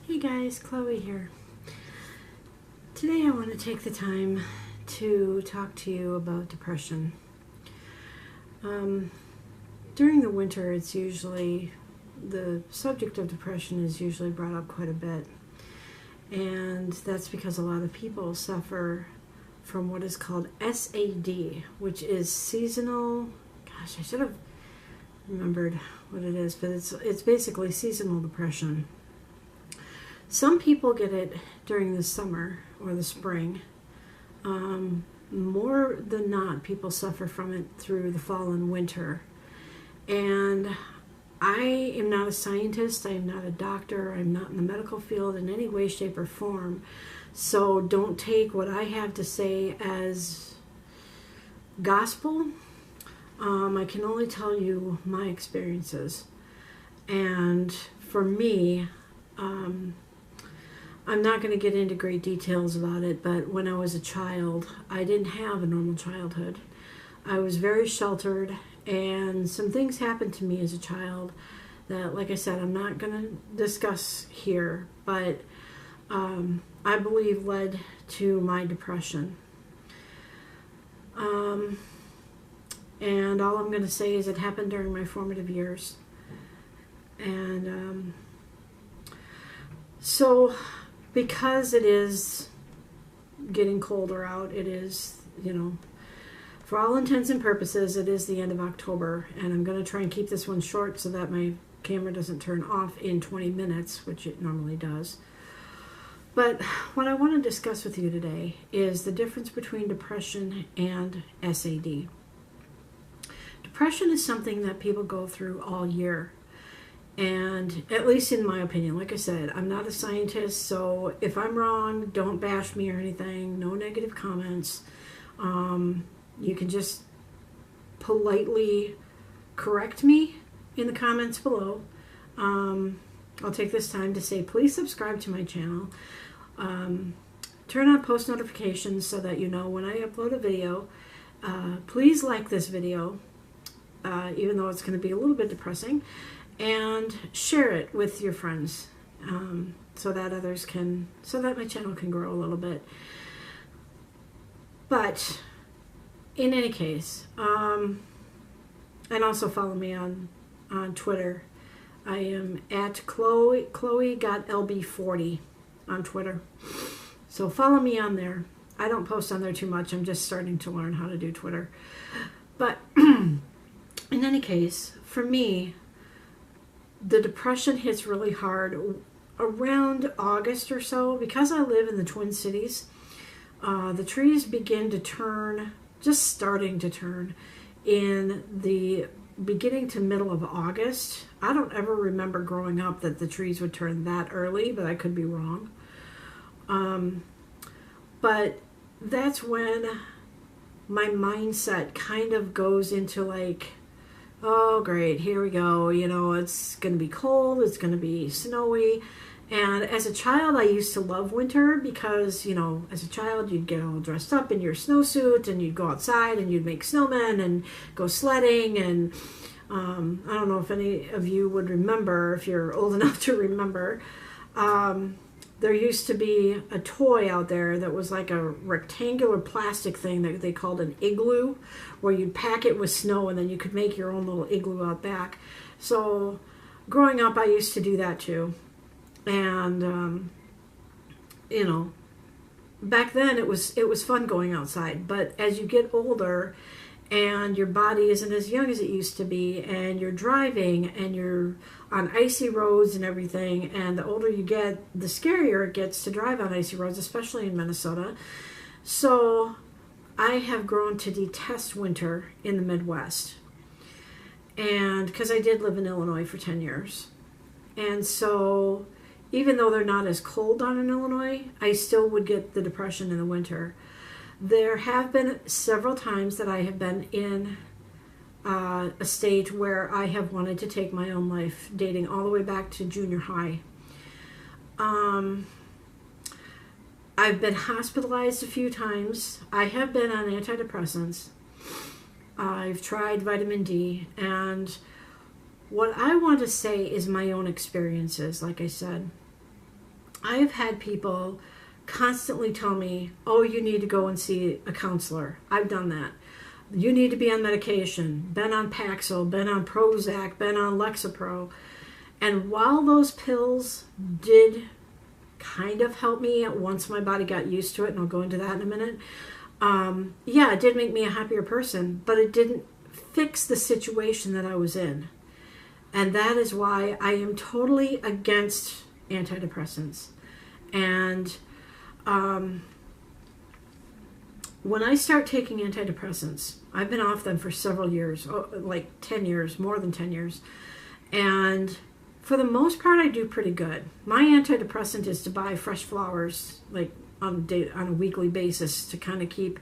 Hey guys, Chloe here. Today I want to take the time to talk to you about depression. During the winter, the subject of depression is usually brought up quite a bit. And that's because a lot of people suffer from what is called SAD, which is seasonal, gosh, I should have remembered what it is, but it's basically seasonal depression. Some people get it during the summer or the spring. More than not, people suffer from it through the fall and winter. And I am not a scientist, I am not a doctor, I'm not in the medical field in any way, shape, or form. So don't take what I have to say as gospel. I can only tell you my experiences. And for me, I'm not going to get into great details about it, but when I was a child, I didn't have a normal childhood. I was very sheltered, and some things happened to me as a child that, like I said, I'm not going to discuss here, but I believe led to my depression. And all I'm going to say is it happened during my formative years. And so because it is getting colder out, it is, for all intents and purposes, it is the end of October, and I'm going to try and keep this one short so that my camera doesn't turn off in 20 minutes, which it normally does. But what I want to discuss with you today is the difference between depression and SAD. Depression is something that people go through all year. And at least in my opinion, like I said, I'm not a scientist, so if I'm wrong, don't bash me or anything. No negative comments. You can just politely correct me in the comments below. I'll take this time to say, please subscribe to my channel. Turn on post notifications so that you know when I upload a video. Please like this video, even though it's going to be a little bit depressing. And share it with your friends so that my channel can grow a little bit. But in any case, and also follow me on Twitter. I am at Chloe.lb40 on Twitter. So follow me on there. I don't post on there too much. I'm just starting to learn how to do Twitter. But in any case, for me, the depression hits really hard around August or so. Because I live in the Twin Cities, the trees begin to turn, just starting to turn, in the beginning to middle of August. I don't ever remember growing up that the trees would turn that early, but I could be wrong. But that's when my mindset kind of goes into like, oh, great, here we go. It's going to be cold, it's going to be snowy. And as a child, I used to love winter because, as a child, you'd get all dressed up in your snowsuit and you'd go outside and you'd make snowmen and go sledding. And I don't know if any of you would remember, if you're old enough to remember, there used to be a toy out there that was like a rectangular plastic thing that they called an igloo, where you'd pack it with snow and then you could make your own little igloo out back. So growing up, I used to do that too. And, back then it was fun going outside. But as you get older and your body isn't as young as it used to be, and you're driving and you're on icy roads and everything, and the older you get, the scarier it gets to drive on icy roads, especially in Minnesota. So I have grown to detest winter in the Midwest. And because I did live in Illinois for 10 years. And so even though they're not as cold down in Illinois, I still would get the depression in the winter. There have been several times that I have been in a state where I have wanted to take my own life, dating all the way back to junior high. I've been hospitalized a few times. I have been on anti-depressants. I've tried vitamin D, and what I want to say is my own experiences, like I said. I've had people constantly tell me, oh, you need to go and see a counselor. I've done that. You need to be on medication. Been on Paxil, been on Prozac, been on Lexapro. And while those pills did kind of help me once my body got used to it, and I'll go into that in a minute, yeah, it did make me a happier person, but it didn't fix the situation that I was in. And that is why I am totally against antidepressants. And when I start taking antidepressants, I've been off them for several years, like 10 years, more than 10 years. And for the most part, I do pretty good. My antidepressant is to buy fresh flowers, like on a weekly basis, to kind of keep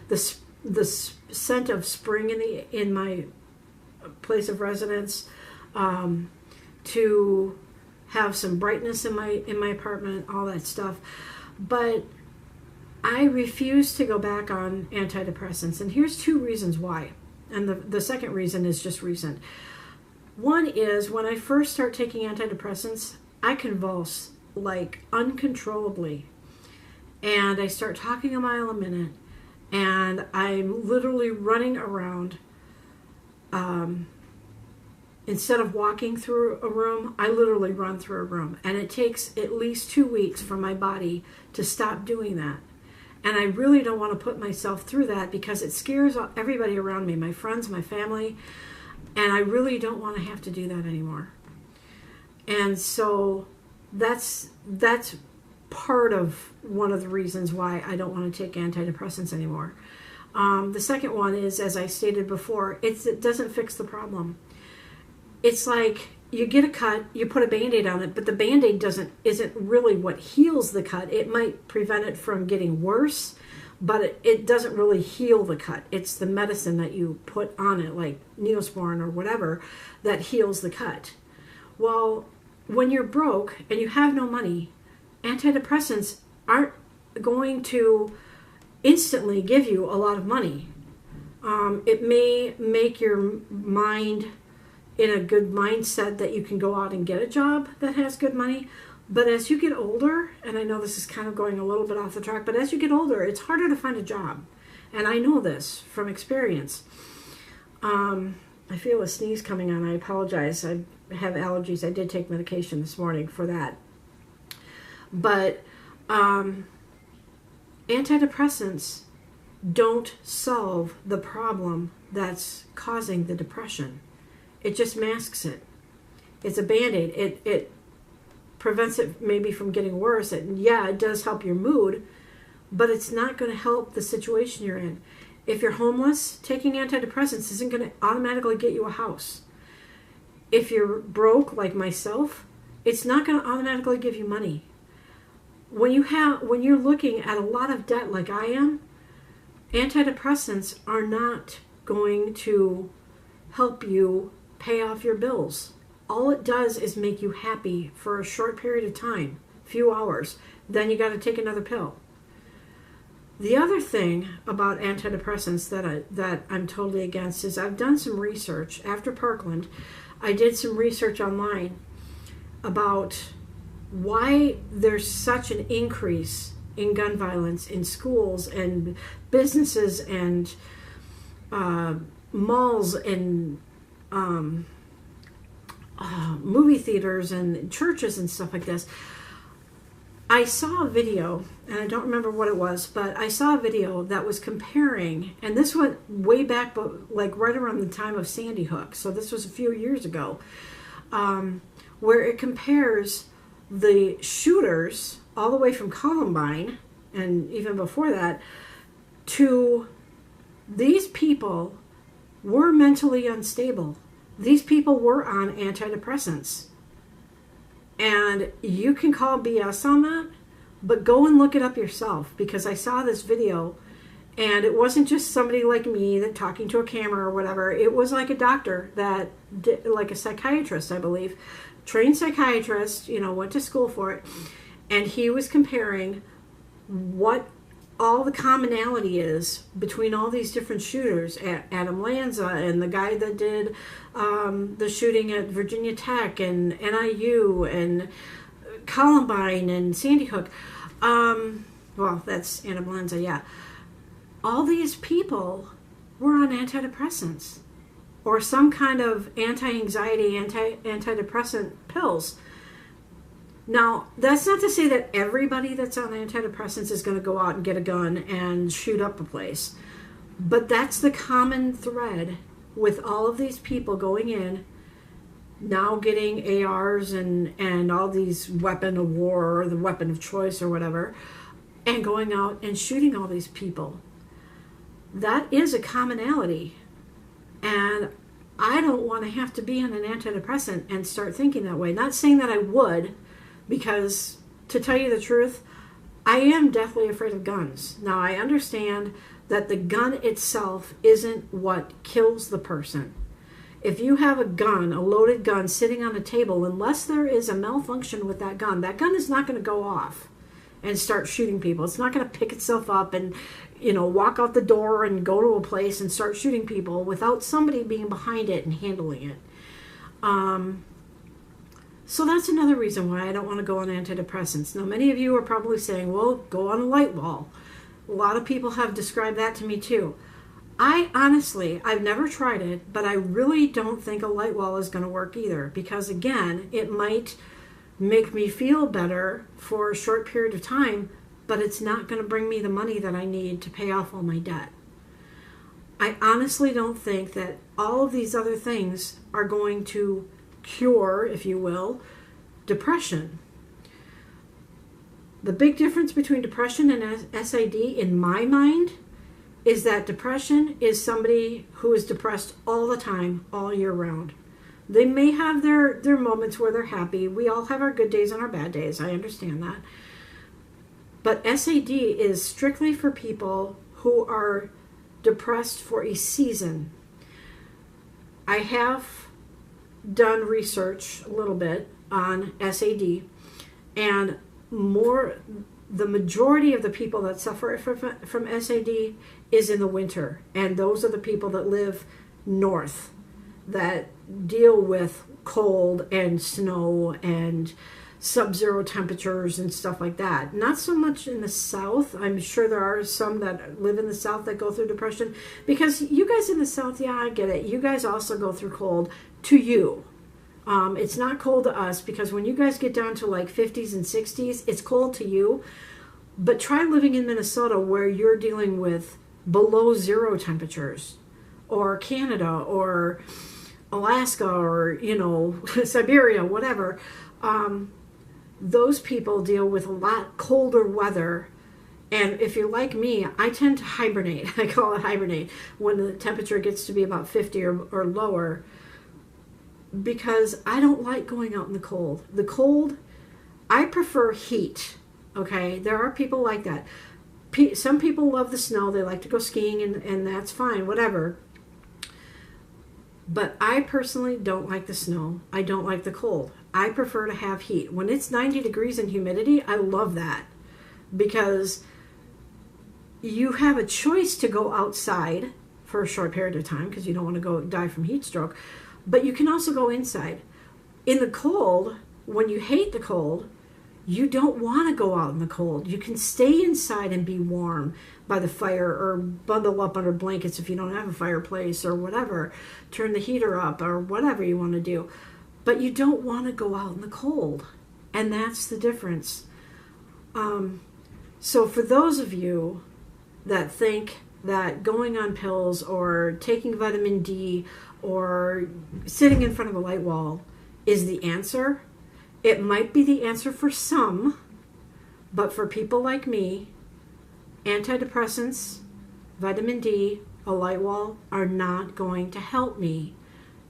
the scent of spring in my place of residence, to have some brightness in my apartment, all that stuff. But I refuse to go back on antidepressants, and here's 2 reasons why. And the second reason is just recent. One is when I first start taking antidepressants, I convulse like uncontrollably, and I start talking a mile a minute, and I'm literally running around. Instead of walking through a room, I literally run through a room, and it takes at least 2 weeks for my body to stop doing that. And I really don't want to put myself through that because it scares everybody around me, my friends, my family, and I really don't want to have to do that anymore. And so that's part of one of the reasons why I don't want to take antidepressants anymore. The second one is, as I stated before, it doesn't fix the problem. It's like you get a cut, you put a Band-Aid on it, but the Band-Aid isn't really what heals the cut. It might prevent it from getting worse, but it doesn't really heal the cut. It's the medicine that you put on it, like Neosporin or whatever, that heals the cut. Well, when you're broke and you have no money, antidepressants aren't going to instantly give you a lot of money. It may make your mind in a good mindset that you can go out and get a job that has good money. But as you get older, and I know this is kind of going a little bit off the track, but as you get older, it's harder to find a job. And I know this from experience. I feel a sneeze coming on. I apologize. I have allergies. I did take medication this morning for that. But antidepressants don't solve the problem that's causing the depression. It just masks it. It's a Band-Aid. It prevents it maybe from getting worse. And yeah, it does help your mood, but it's not going to help the situation you're in. If you're homeless, taking antidepressants isn't going to automatically get you a house. If you're broke like myself, it's not going to automatically give you money. When you're looking at a lot of debt like I am, antidepressants are not going to help you pay off your bills. All it does is make you happy for a short period of time, few hours. Then you got to take another pill. The other thing about antidepressants that I'm totally against is I've done some research. After Parkland, I did some research online about why there's such an increase in gun violence in schools and businesses and malls and movie theaters and churches and stuff like this. I saw a video, and I don't remember what it was, but I saw a video that was comparing, and this went way back, but like right around the time of Sandy Hook, so this was a few years ago, where it compares the shooters all the way from Columbine, and even before that, to these people were mentally unstable. These people were on antidepressants. And you can call BS on that, but go and look it up yourself, because I saw this video, and it wasn't just somebody like me that talking to a camera or whatever. It was like a doctor that did, like a psychiatrist, I believe, trained psychiatrist, went to school for it, and he was comparing what all the commonality is between all these different shooters, Adam Lanza and the guy that did the shooting at Virginia Tech and NIU, and Columbine and Sandy Hook. Well, that's influenza, yeah. All these people were on antidepressants or some kind of anti-anxiety, antidepressant pills. Now, that's not to say that everybody that's on antidepressants is going to go out and get a gun and shoot up a place. But that's the common thread with all of these people going in, now getting ARs and all these weapon of war or the weapon of choice or whatever, and going out and shooting all these people. That is a commonality. And I don't want to have to be on an antidepressant and start thinking that way. Not saying that I would, because to tell you the truth, I am deathly afraid of guns. Now, I understand that the gun itself isn't what kills the person. If you have a gun, a loaded gun sitting on a table, unless there is a malfunction with that gun is not going to go off and start shooting people. It's not going to pick itself up and, walk out the door and go to a place and start shooting people without somebody being behind it and handling it. So that's another reason why I don't want to go on antidepressants. Now, many of you are probably saying, well, go on a light wall. A lot of people have described that to me too. I've never tried it, but I really don't think a light wall is going to work either, because again, it might make me feel better for a short period of time, but it's not going to bring me the money that I need to pay off all my debt. I honestly don't think that all of these other things are going to cure, if you will, depression. The big difference between depression and SID, in my mind, is that depression is somebody who is depressed all the time, all year round. They may have their moments where they're happy. We all have our good days and our bad days. I understand that. But SID is strictly for people who are depressed for a season. I have done research a little bit on SID, and the majority of the people that suffer from SID is in the winter, and those are the people that live north, that deal with cold and snow and sub-zero temperatures and stuff like that. Not so much in the south. I'm sure there are some that live in the south that go through depression, because you guys in the south, yeah, I get it. You guys also go through cold to you. It's not cold to us, because when you guys get down to like 50s and 60s, it's cold to you. But try living in Minnesota, where you're dealing with below zero temperatures, or Canada, or Alaska, or, Siberia, whatever. Those people deal with a lot colder weather. And if you're like me, I tend to hibernate. I call it hibernate when the temperature gets to be about 50 or lower, because I don't like going out in the cold. The cold, I prefer heat. Okay, there are people like that. Some people love the snow. They like to go skiing, and that's fine, whatever. But I personally don't like the snow. I don't like the cold. I prefer to have heat. When it's 90 degrees and humidity, I love that, because you have a choice to go outside for a short period of time, because you don't want to go die from heat stroke. But you can also go inside. In the cold, when you hate the cold, you don't want to go out in the cold. You can stay inside and be warm by the fire, or bundle up under blankets if you don't have a fireplace or whatever. Turn the heater up or whatever you want to do. But you don't want to go out in the cold. And that's the difference. So for those of you that think that going on pills or taking vitamin D or sitting in front of a light wall is the answer, it might be the answer for some, but for people like me, antidepressants, vitamin D, a light wall are not going to help me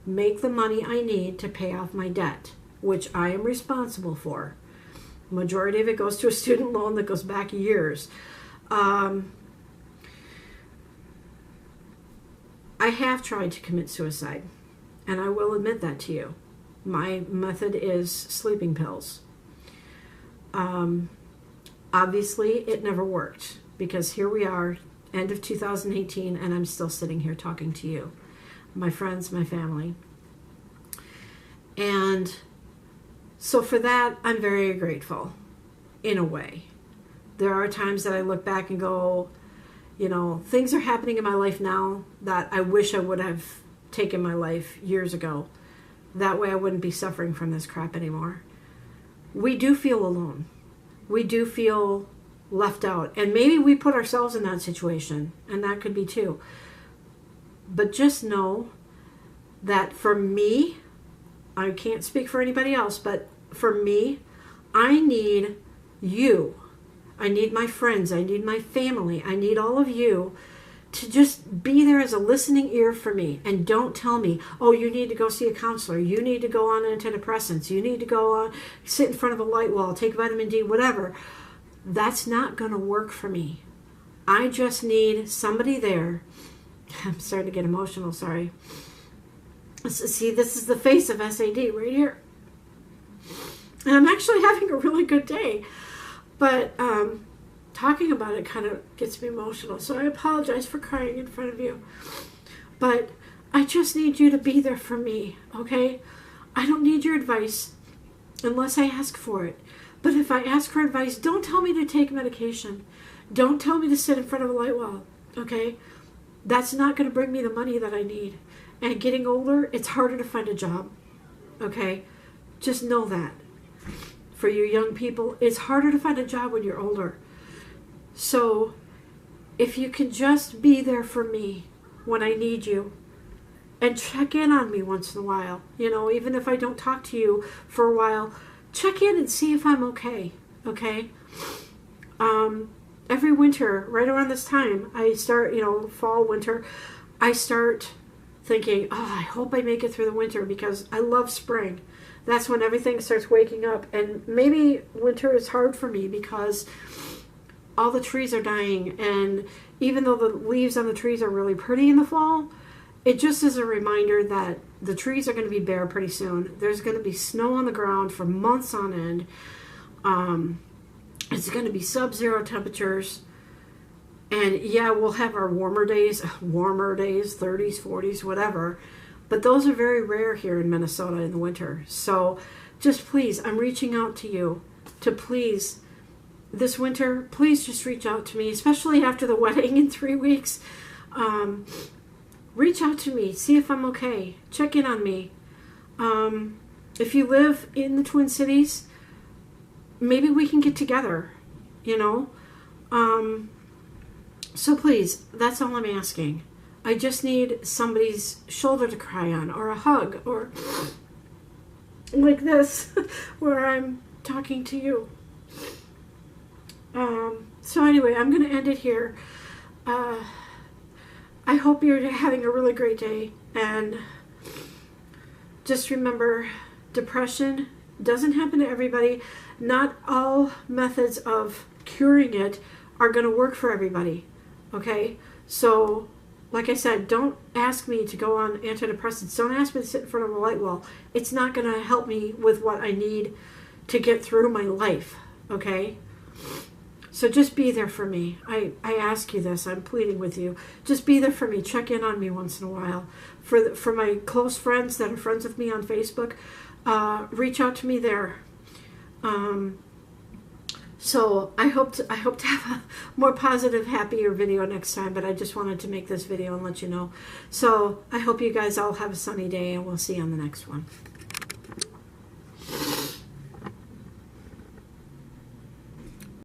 make the money I need to pay off my debt, which I am responsible for. Majority of it goes to a student loan that goes back years. I have tried to commit suicide, and I will admit that to you. My method is sleeping pills. Obviously, it never worked, because here we are, end of 2018, and I'm still sitting here talking to you, my friends, my family. And So for that, I'm very grateful, in a way. There are times that I look back and go, you know, things are happening in my life now that I wish I would have taken my life years ago. That way I wouldn't be suffering from this crap anymore. We do feel alone. We do feel left out. And maybe we put ourselves in that situation, and that could be too. But just know that for me, I can't speak for anybody else, but for me, I need you. I need my friends. I need my family. I need all of you to just be there as a listening ear for me. And don't tell me, oh, you need to go see a counselor. You need to go on antidepressants. You need to go on, sit in front of a light wall, take vitamin D, whatever. That's not going to work for me. I just need somebody there. I'm starting to get emotional, sorry. See, this is the face of SAD right here. And I'm actually having a really good day. But talking about it kind of gets me emotional. So I apologize for crying in front of you. But I just need you to be there for me, okay? I don't need your advice unless I ask for it. But if I ask for advice, don't tell me to take medication. Don't tell me to sit in front of a light wall, okay? That's not going to bring me the money that I need. And getting older, it's harder to find a job, okay? Just know that. For you young people, it's harder to find a job when you're older. So if you can just be there for me when I need you and check in on me once in a while, you know, even if I don't talk to you for a while, check in and see if I'm okay, okay? Every winter, right around this time, I start, you know, fall, winter, I start thinking, oh, I hope I make it through the winter because I love spring. That's when everything starts waking up. And maybe winter is hard for me because all the trees are dying. And even though the leaves on the trees are really pretty in the fall, it just is a reminder that the trees are going to be bare pretty soon. There's going to be snow on the ground for months on end. It's going to be sub-zero temperatures. And yeah, we'll have our warmer days, 30s, 40s, whatever. But those are very rare here in Minnesota in the winter. So just please, I'm reaching out to you to please, this winter, please just reach out to me, especially after the wedding in 3 weeks. Reach out to me, see if I'm okay. Check in on me. If you live in the Twin Cities, maybe we can get together, you know. So please, that's all I'm asking. I just need somebody's shoulder to cry on, or a hug, or like this, where I'm talking to you. So anyway, I'm going to end it here. I hope you're having a really great day, and just remember, depression doesn't happen to everybody. Not all methods of curing it are going to work for everybody, okay? So like I said, don't ask me to go on antidepressants. Don't ask me to sit in front of a light wall. It's not going to help me with what I need to get through my life, okay? So just be there for me. I ask you this. I'm pleading with you. Just be there for me. Check in on me once in a while. For my close friends that are friends with me on Facebook, reach out to me there. So I hope to have a more positive, happier video next time, but I just wanted to make this video and let you know. So I hope you guys all have a sunny day, and we'll see you on the next one.